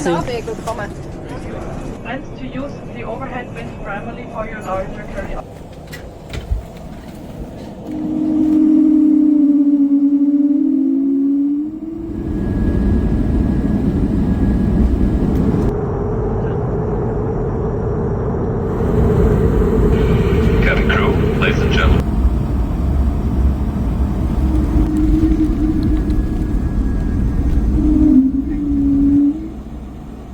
Nahwege kommen. And to use the overhead bin primarily for your larger carry-on. Cabin crew, ladies and gentlemen.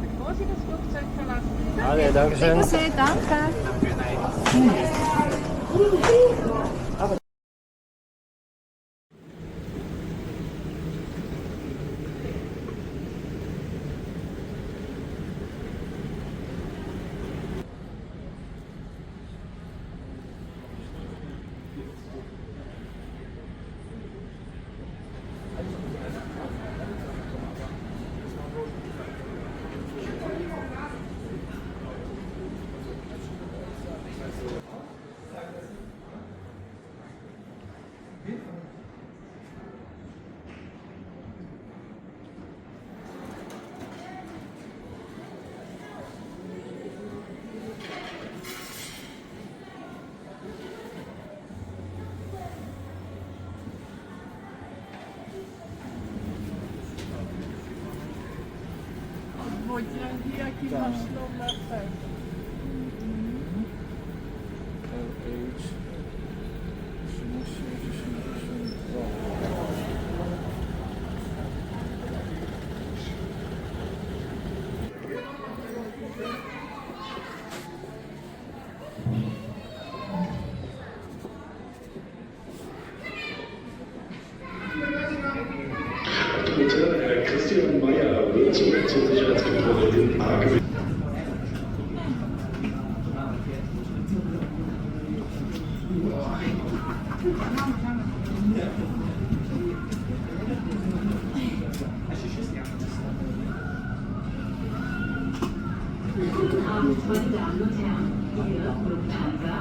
Bevor Sie das Flugzeug verlassen. Okay, danke schön. Bitte sehr, danke. Christian Meyer wird zurück zur Sicherheitskontrolle in A gewählt. Guten Abend, meine Damen und Herren. Hier Lufthansa.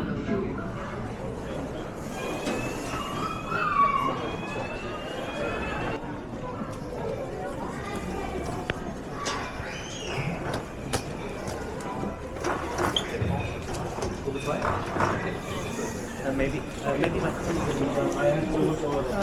Maybe my I have to look over there.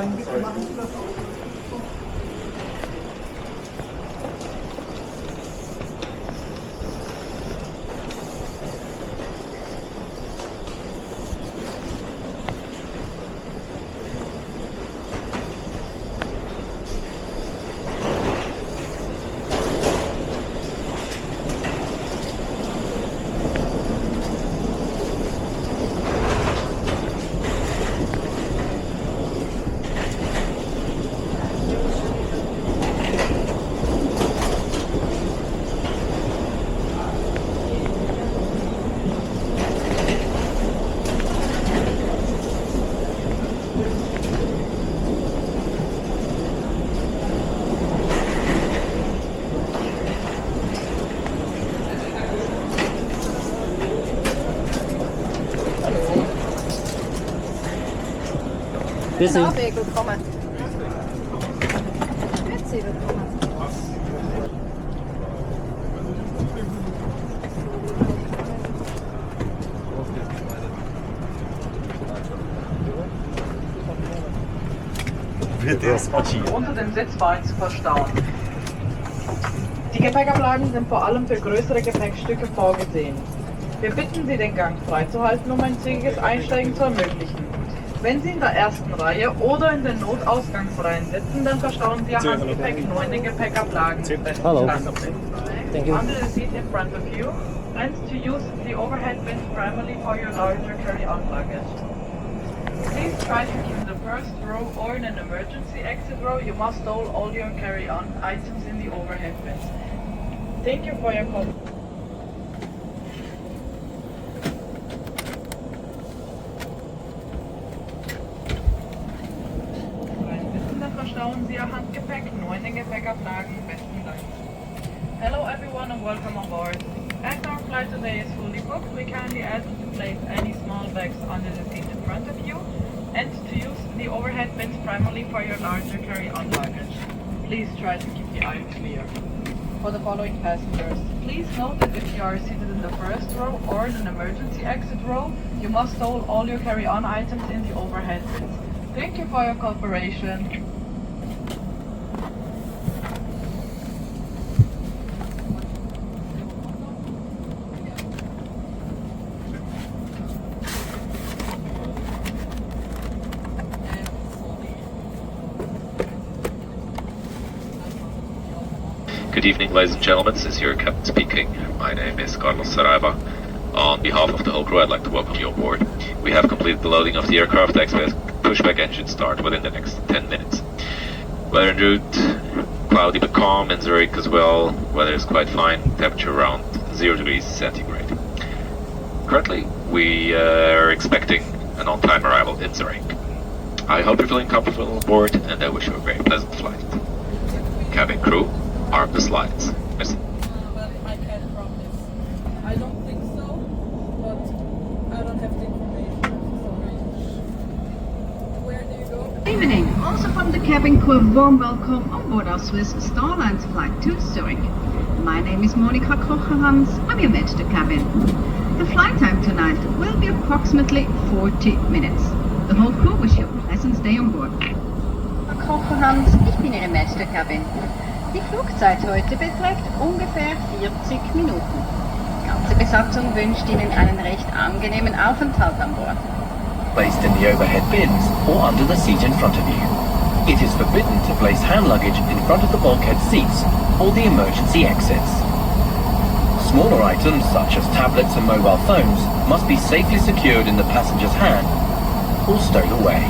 Nahwege kommen. Grüezi, willkommen. Wird erst marschieren. Unter dem Sitzbein zu verstauen. Die Gepäckablagen sind vor allem für größere Gepäckstücke vorgesehen. Wir bitten Sie, den Gang freizuhalten, um ein zügiges Einsteigen zu ermöglichen. Wenn Sie in der ersten Reihe oder in den Notausgangsreihen sitzen, dann verstauen Sie Ihr Handgepäck nur in den Gepäckablagen. Hallo. Thank you. Under the seat in front of you, and to use the overhead bin primarily for your larger carry-on luggage. Please try to keep in the first row or in an emergency exit row. You must stow all your carry-on items in the overhead bins. Thank you for your call. Verstauen Sie Ihr Handgepäck nur in den Gepäckablagen. Besten Dank. Hello everyone and welcome on board. As our flight today is fully booked, we kindly ask you to place any small bags under the seat in front of you and to use the overhead overhead bins primarily for your larger carry-on luggage. Please try to keep the aisle clear. For the following passengers, please note that if you are seated in the first row or in an emergency exit row, you must stow all your carry-on items in the overhead bins. Thank you for your cooperation. Good evening, ladies and gentlemen. This is your captain speaking. My name is Carlos Saraiva. On behalf of the whole crew, I'd like to welcome you on board. We have completed the loading of the aircraft. Expect pushback engine start within the next 10 minutes. Weather en route, cloudy but calm in Zurich as well. Weather is quite fine, temperature around 0 degrees centigrade. Currently, we are expecting an on-time arrival in Zurich. I hope you're feeling comfortable on board, and I wish you a very pleasant flight. Cabin crew, arm the slides. Merci. Well, I can't promise. I don't think so, but I don't have the information. Sorry. Where do you go? Good evening. Also from the cabin crew, a warm welcome on board our Swiss Star Alliance flight to Zurich. My name is Monika Kocher-Hans. I'm your mate to the cabin. The flight time tonight will be approximately 40 minutes. The whole crew wish you a pleasant stay on board. Kocher-Hans, ich bin Ihre Master Cabin. Die Flugzeit heute beträgt ungefähr 40 Minuten. Die ganze Besatzung wünscht Ihnen einen recht angenehmen Aufenthalt an Bord. Placed in the overhead bins or under the seat in front of you. It is forbidden to place hand luggage in front of the bulkhead seats or the emergency exits. Smaller items such as tablets and mobile phones must be safely secured in the passenger's hand or stowed away.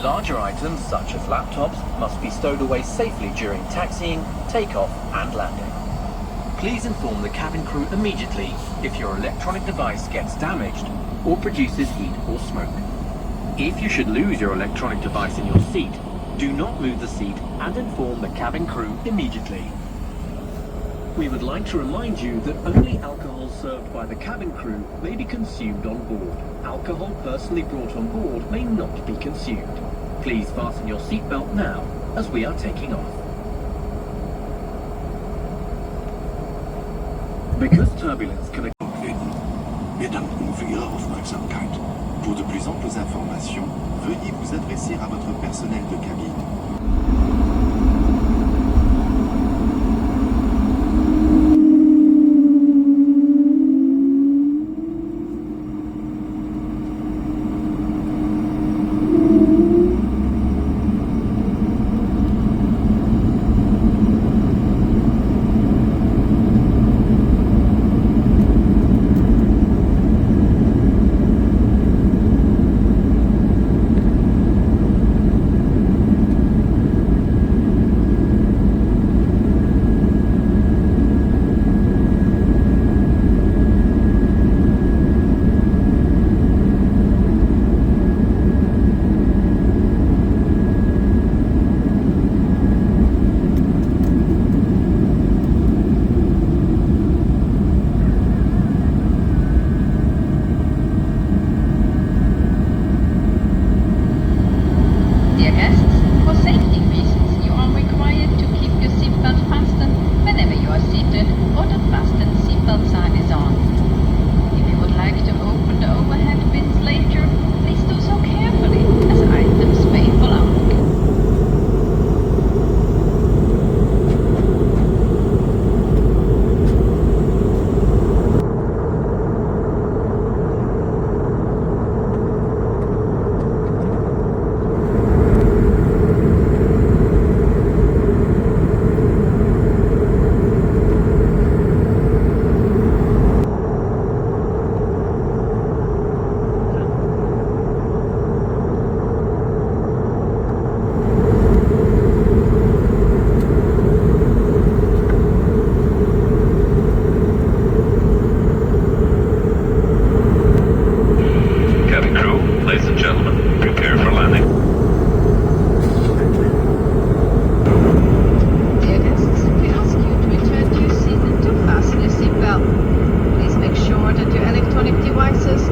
Larger items such as laptops must be stowed away safely during taxiing, takeoff and landing. Please inform the cabin crew immediately if your electronic device gets damaged or produces heat or smoke. If you should lose your electronic device in your seat, do not move the seat and inform the cabin crew immediately. We would like to remind you that only alcohol served by the cabin crew may be consumed on board. Alcohol personally brought on board may not be consumed. Please fasten your seatbelt now as we are taking off. Because turbulence can... Wir danken für Ihre Aufmerksamkeit. Pour de plus amples informations, veuillez vous adresser à votre personnel de cabine.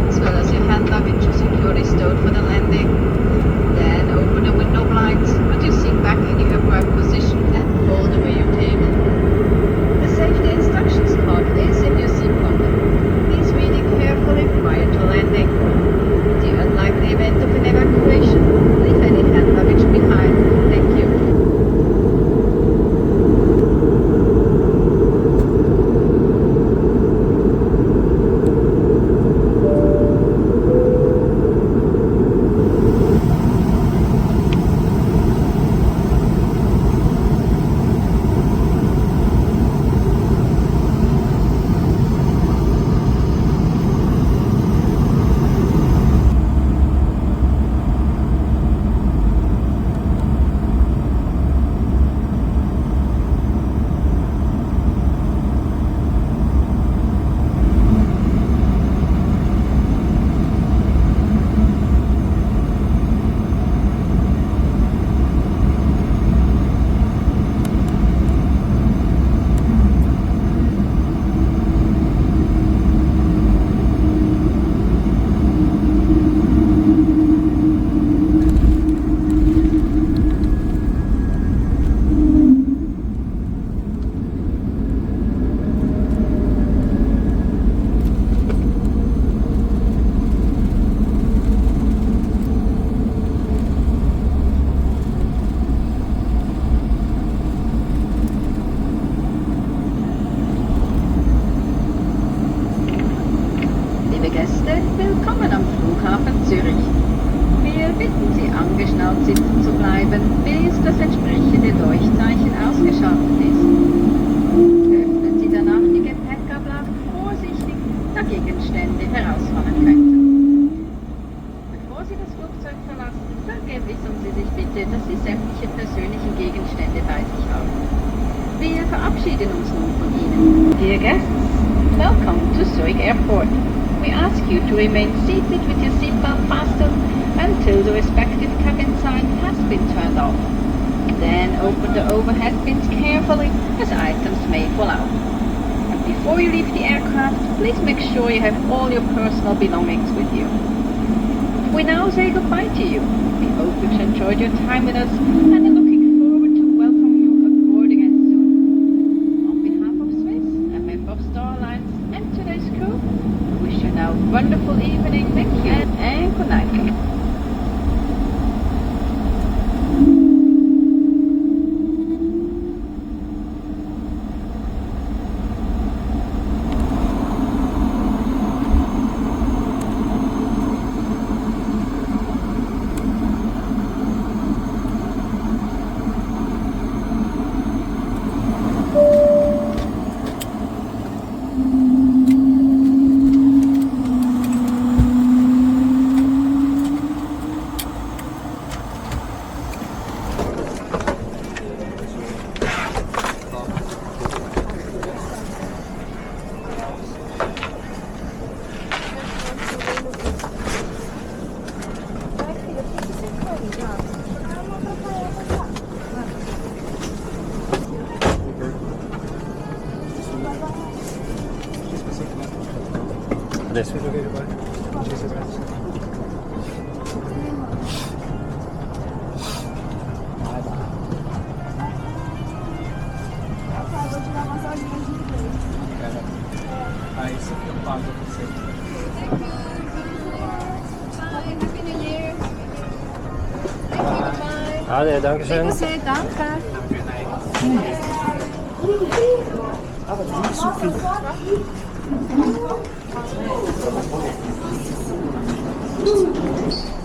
As well as your hand luggage are securely stowed for the landing. landing. Then open the window blinds, put your seat back in the upright position and fold away your table. The safety instructions card is in your seat pocket. Please read it carefully prior to landing. In the unlikely event of an evacuation, leave any hand luggage behind. Thank you. Liebe Gäste, willkommen am Flughafen Zürich. Wir bitten Sie, angeschnallt sitzen zu bleiben, bis das entsprechende Leuchtzeichen ausgeschaltet ist. Öffnen Sie danach die Gepäckablagen vorsichtig, da Gegenstände herausfallen könnten. Bevor Sie das Flugzeug verlassen, vergewissern Sie sich bitte, dass Sie sämtliche persönlichen Gegenstände bei sich haben. Wir verabschieden uns nun von Ihnen. Dear guests, welcome to Zurich Airport. We ask you to remain seated with your seatbelt fastened until the respective cabin sign has been turned off. Then open the overhead bins carefully as items may fall out. And before you leave the aircraft, please make sure you have all your personal belongings with you. We now say goodbye to you. We hope you've enjoyed your time with us and are looking forward to welcoming you aboard again soon. On behalf of Swiss, a member of Star Alliance, and today's crew, we wish you now a wonderful evening. Thank you and good night. Adesso vedo che non ci si pensa. Ah, isso aqui eu pago pra você. Ade, danke schön. Bitte, danke. Aber nicht so viel. Thank you.